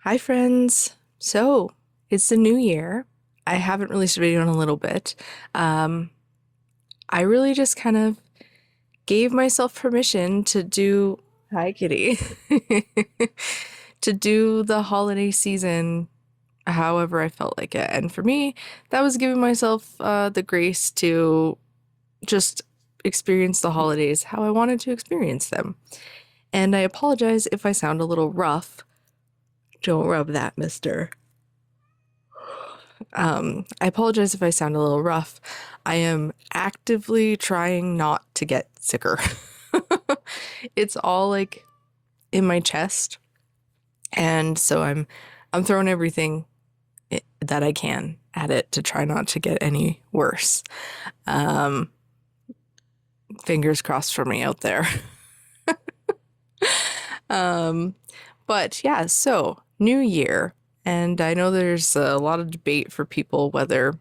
Hi, friends. So, it's the new year. I haven't released a video in a little bit. Um, I really just kind of gave myself permission to do, hi, kitty, to do the holiday season however I felt like it. And for me, that was giving myself the grace to just experience the holidays how I wanted to experience them. And I apologize if I sound a little rough. Don't rub that, mister. I apologize if I sound a little rough. I am actively trying not to get sicker. It's all like in my chest, and so I'm throwing everything that I can at it to try not to get any worse. Um, Fingers crossed for me out there. Um, but yeah, so new year, and I know there's a lot of debate for people whether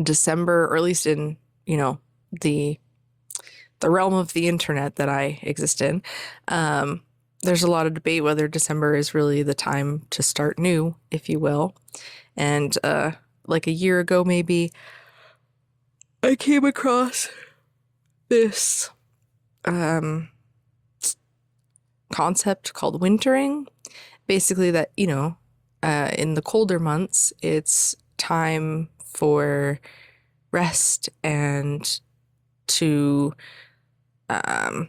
December, or at least in, you know, the the realm of the internet that I exist in, um, there's a lot of debate whether December is really the time to start new, if you will. And like a year ago, maybe, I came across this um, concept called wintering. Basically, that, in the colder months, it's time for rest and to um,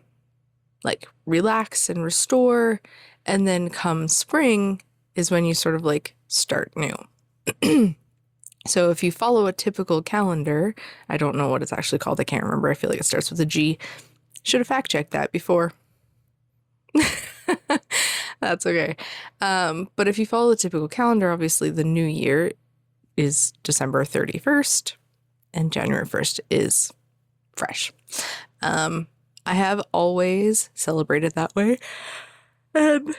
like relax and restore. And then come spring is when you sort of like start new. So if you follow a typical calendar, I don't know what it's actually called. I can't remember. I feel like it starts with a G. Should have fact checked that before. That's okay. But if you follow the typical calendar, obviously the new year is December 31st and January 1st is fresh. Um, I have always celebrated that way. And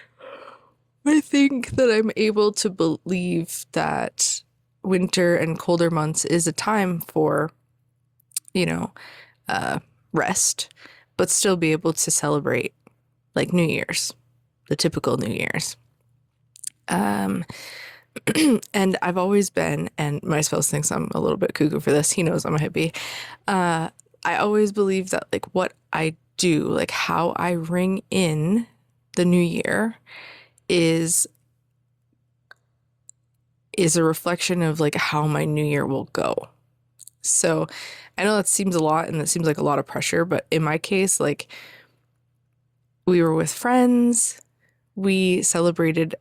I think that I'm able to believe that winter and colder months is a time for, you know, rest, but still be able to celebrate like New Year's, the typical New Year's. Um, and I've always been, and my spouse thinks I'm a little bit cuckoo for this. He knows I'm a hippie. I always believe that like what I do, like how I ring in the new year is a reflection of like how my new year will go. So I know that seems a lot and that seems like a lot of pressure, but in my case, like we were with friends, we celebrated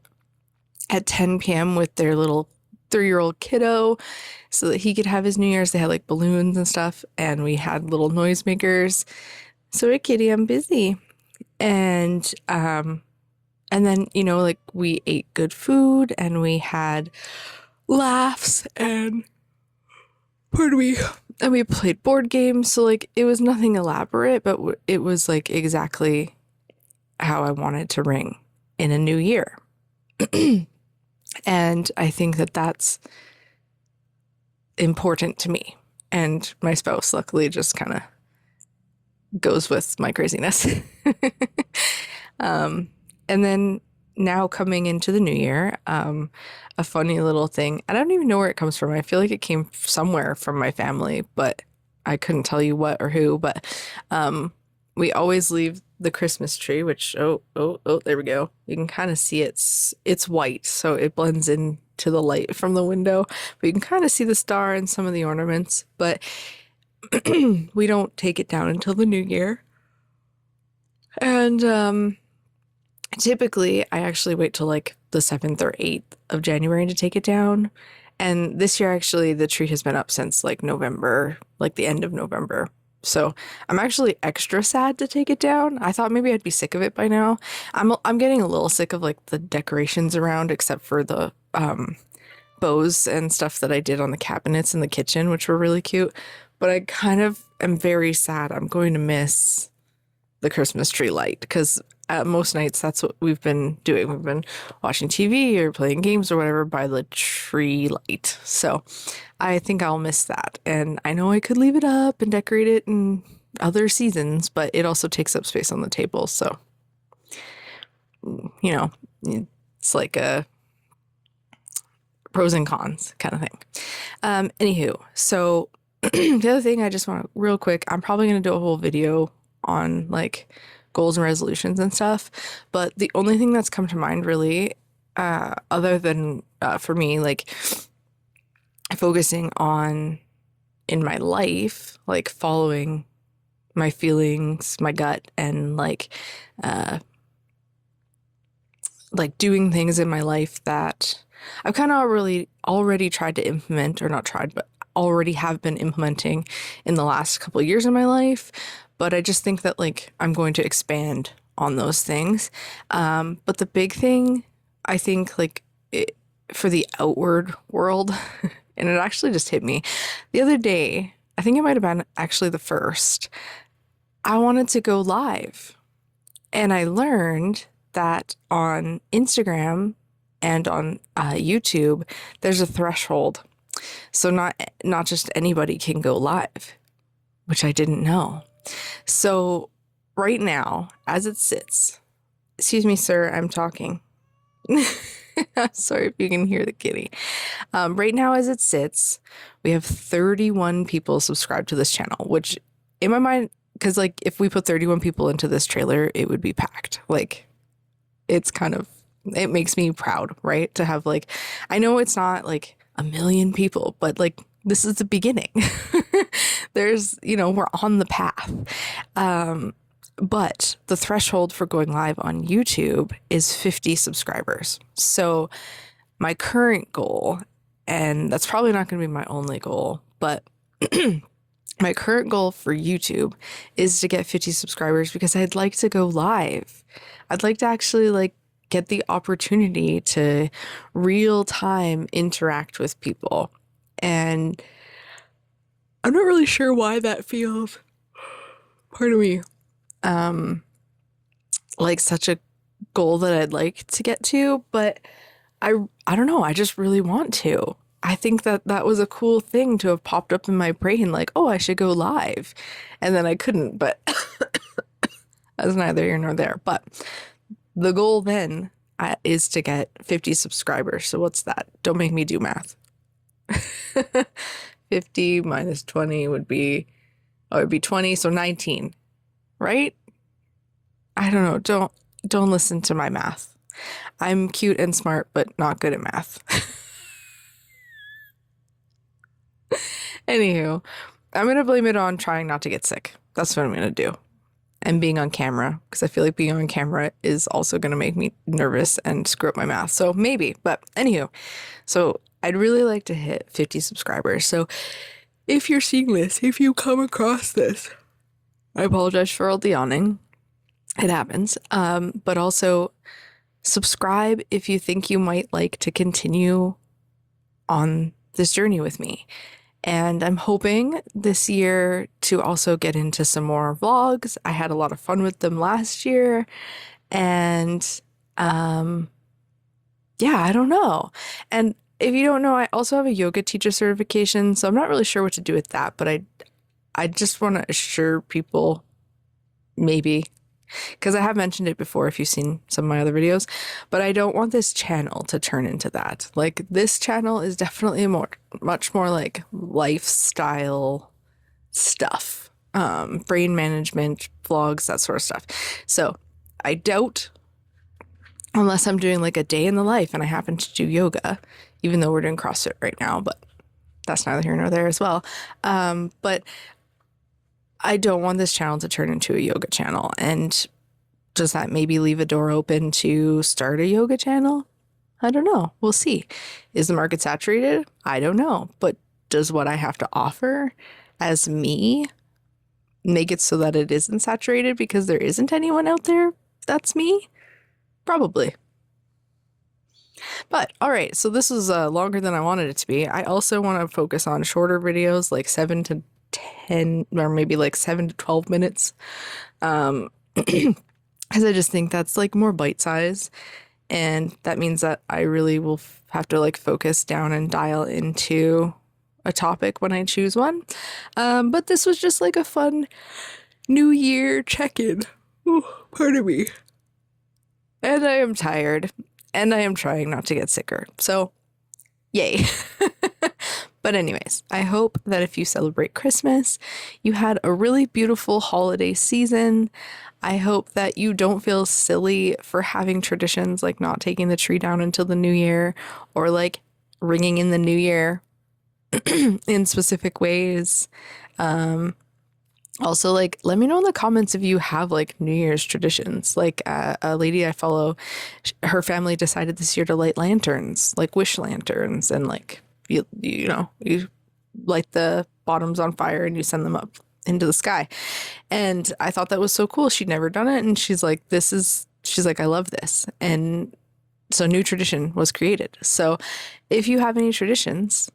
at 10 p.m. with their little 3-year-old kiddo so that he could have his New Year's. They had like balloons and stuff, and we had little noisemakers. So, hey, kitty, I'm busy. And then, like we ate good food and we had laughs and pardon me, and we played board games. So like it was nothing elaborate, but it was like exactly how I wanted to ring in a new year. And I think that that's important to me. And my spouse, luckily, just kind of goes with my craziness. And then now coming into the new year, a funny little thing. I don't even know where it comes from. I feel like it came somewhere from my family, but I couldn't tell you what or who. But we always leave the Christmas tree, which there we go. You can kind of see it's white, so it blends into the light from the window. But you can kind of see the star and some of the ornaments. But we don't take it down until the new year. And typically, I actually wait till like the 7th or 8th of January to take it down. And this year, actually, the tree has been up since like November, like the end of November. So I'm actually extra sad to take it down. I thought maybe I'd be sick of it by now. I'm getting a little sick of like the decorations around, except for the bows and stuff that I did on the cabinets in the kitchen, which were really cute. But I kind of am very sad. I'm going to miss the Christmas tree light because most nights that's what we've been doing. We've been watching TV or playing games or whatever by the tree light. So I think I'll miss that. And I know I could leave it up and decorate it in other seasons, but it also takes up space on the table. So, it's like pros and cons kind of thing. Anywho, so the other thing I just want to real quick, I'm probably going to do a whole video on like goals and resolutions and stuff, but the only thing that's come to mind really, other than for me, like focusing on in my life, like following my feelings, my gut, and like doing things in my life that I've kind of already tried to implement, or not tried, but already have been implementing in the last couple of years of my life. But I just think that like I'm going to expand on those things. But the big thing, I think, for the outward world, and it actually just hit me the other day. I think it might have been actually the first. I wanted to go live, and I learned that on Instagram and on YouTube, there's a threshold. So not just anybody can go live, which I didn't know. So right now, as it sits, excuse me, sir, I'm talking. I'm sorry if you can hear the kitty. Right now, as it sits, we have 31 people subscribed to this channel, which in my mind, because like if we put 31 people into this trailer, it would be packed. Like it's it makes me proud, right? To have like, I know it's not like a million people, but like this is the beginning. There's, we're on the path. But the threshold for going live on YouTube is 50 subscribers. So my current goal, and that's probably not going to be my only goal, but my current goal for YouTube is to get 50 subscribers because I'd like to go live. I'd like to actually like get the opportunity to real time interact with people. And I'm not really sure why that feels, pardon me, like such a goal that I'd like to get to, but I don't know, I just really want to. I think that was a cool thing to have popped up in my brain, like, oh, I should go live. And then I couldn't, but that's neither here nor there. But the goal then is to get 50 subscribers. So what's that? Don't make me do math. 50 minus 20 would be 20, so 19, right? I don't know. Don't listen to my math. I'm cute and smart, but not good at math. Anywho, I'm going to blame it on trying not to get sick. That's what I'm going to do. And being on camera, because I feel like being on camera is also going to make me nervous and screw up my math. So maybe, but anywho, so I'd really like to hit 50 subscribers. So if you're seeing this, if you come across this, I apologize for all the yawning. It happens. But also subscribe if you think you might like to continue on this journey with me. And I'm hoping this year to also get into some more vlogs. I had a lot of fun with them last year. And yeah, I don't know. And if you don't know, I also have a yoga teacher certification. So I'm not really sure what to do with that. But I just want to assure people, maybe, because I have mentioned it before if you've seen some of my other videos, but I don't want this channel to turn into that. Like, this channel is definitely much more like lifestyle stuff, brain management, vlogs, that sort of stuff. So I doubt, unless I'm doing like a day in the life and I happen to do yoga, even though we're doing CrossFit right now, but that's neither here nor there as well. But I don't want this channel to turn into a yoga channel. And does that maybe leave a door open to start a yoga channel? I don't know. We'll see. Is the market saturated? I don't know. But does what I have to offer as me make it so that it isn't saturated because there isn't anyone out there that's me? Probably. But all right, so this was longer than I wanted it to be. I also want to focus on shorter videos, like 7 to 10, or maybe like 7 to 12 minutes. Because I just think that's like more bite size. And that means that I really will have to like focus down and dial into a topic when I choose one. But this was just like a fun New Year check-in. Pardon me. And I am tired. And I am trying not to get sicker. So, Yay. But anyways, I hope that if you celebrate Christmas, you had a really beautiful holiday season. I hope that you don't feel silly for having traditions like not taking the tree down until the new year or like ringing in the new year in specific ways. Also, like, let me know in the comments if you have like New Year's traditions. Like, a lady I follow, her family decided this year to light lanterns, like wish lanterns, and like you light the bottoms on fire and you send them up into the sky. And I thought that was so cool. She'd never done it, and she's like, I love this. And so, new tradition was created. So, if you have any traditions,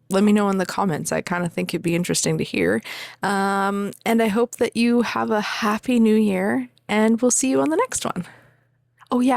let me know in the comments. I kind of think it'd be interesting to hear. And I hope that you have a happy new year, and we'll see you on the next one. Oh, yeah.